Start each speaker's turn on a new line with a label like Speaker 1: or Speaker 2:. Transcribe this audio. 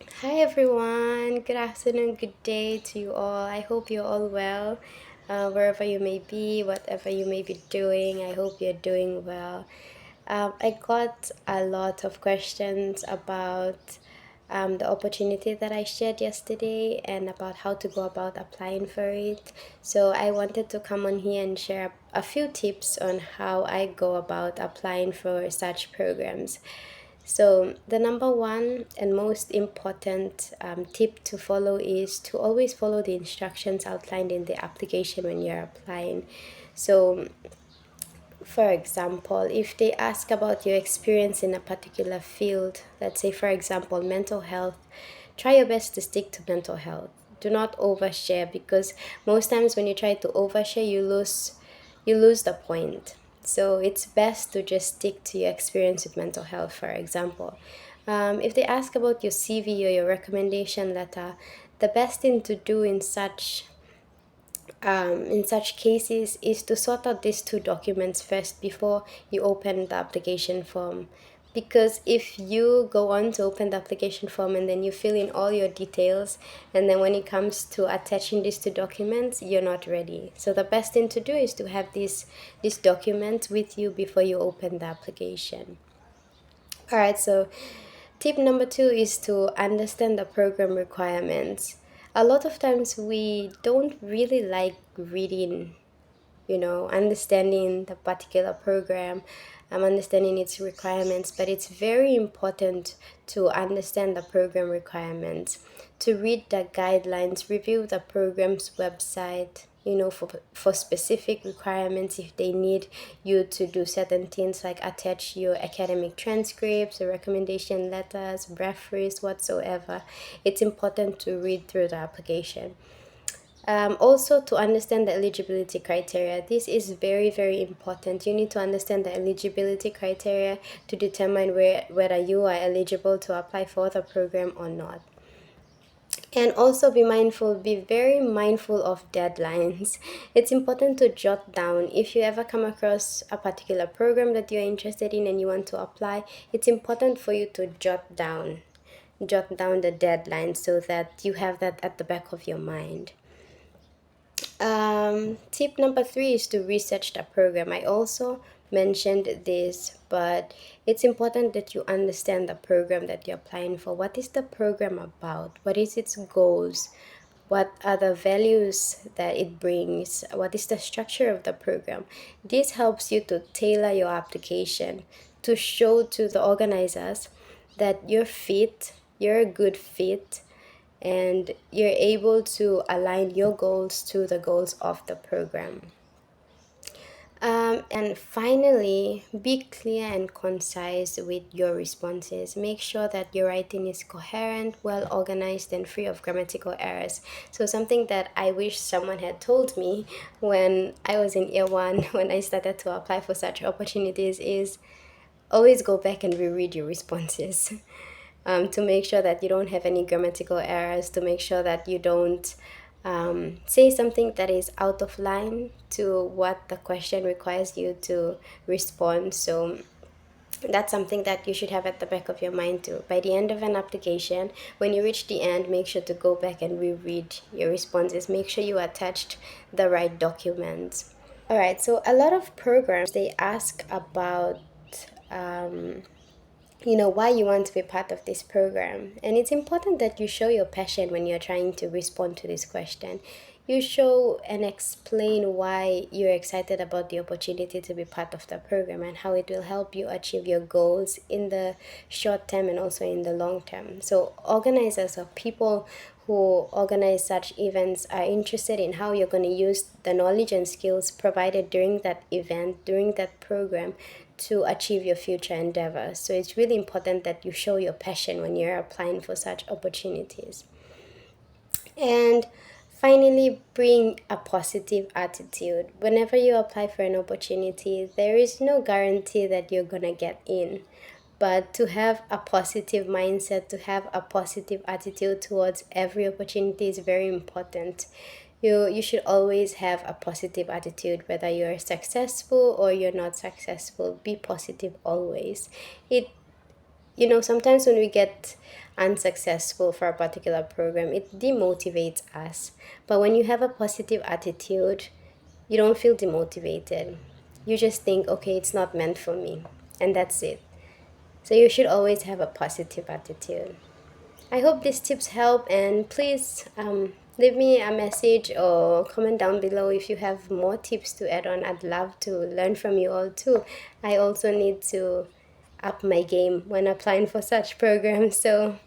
Speaker 1: Hi everyone, good afternoon, good day to you all. I hope you're all well, wherever you may be, whatever you may be doing. I hope you're doing well. I got a lot of questions about the opportunity that I shared yesterday and about how to go about applying for it. So I wanted to come on here and share a few tips on how I go about applying for such programs. So, the number one and most important tip to follow is to always follow the instructions outlined in the application when you're applying. So, for example, if they ask about your experience in a particular field, let's say, for example, mental health, try your best to stick to mental health. Do not overshare because most times when you try to overshare, you lose the point. So it's best to just stick to your experience with mental health, for example. If they ask about your CV or your recommendation letter, the best thing to do in such cases is to sort out these two documents first before you open the application form. Because if you go on to open the application form and then you fill in all your details, and then when it comes to attaching these two documents, you're not ready. So the best thing to do is to have these documents with you before you open the application. All right, so tip number two is to understand the program requirements. A lot of times we don't really like reading, understanding the particular program, understanding its requirements, but it's very important to understand the program requirements, to read the guidelines, review the program's website, for specific requirements. If they need you to do certain things like attach your academic transcripts or recommendation letters, referees, whatsoever, it's important to read through the application. Also, to understand the eligibility criteria, this is very, very important. You need to understand the eligibility criteria to determine whether you are eligible to apply for the program or not. And also be very mindful of deadlines. It's important to jot down if you ever come across a particular program that you're interested in and you want to apply, it's important for you to jot down the deadline so that you have that at the back of your mind. Tip number three is to research the program. I also mentioned this, but it's important that you understand the program that you're applying for. What is the program about? What is its goals? What are the values that it brings? What is the structure of the program? This helps you to tailor your application to show to the organizers that you're a good fit, and you're able to align your goals to the goals of the program. And finally, be clear and concise with your responses. Make sure that your writing is coherent, well organized, and free of grammatical errors. So, something that I wish someone had told me when I was in year one, when I started to apply for such opportunities, is always go back and reread your responses. To make sure that you don't have any grammatical errors, to make sure that you don't say something that is out of line to what the question requires you to respond. So that's something that you should have at the back of your mind too. By the end of an application, when you reach the end, make sure to go back and reread your responses. Make sure you attached the right documents. All right, so a lot of programs they ask about um, why you want to be part of this program. And it's important that you show your passion when you're trying to respond to this question. You show and explain why you're excited about the opportunity to be part of the program and how it will help you achieve your goals in the short term and also in the long term. So organizers or people who organize such events are interested in how you're going to use the knowledge and skills provided during that event, during that program, to achieve your future endeavors. So it's really important that you show your passion when you're applying for such opportunities. And finally, bring a positive attitude. Whenever you apply for an opportunity, there is no guarantee that you're going to get in. But to have a positive mindset, to have a positive attitude towards every opportunity is very important. You should always have a positive attitude, whether you're successful or you're not successful. Be positive always. It Sometimes when we get unsuccessful for a particular program, it demotivates us. But when you have a positive attitude, you don't feel demotivated. You just think, okay, it's not meant for me, and that's it. So you should always have a positive attitude. I hope these tips help, and please leave me a message or comment down below if you have more tips to add on. I'd love to learn from you all too. I also need to up my game when applying for such programs. So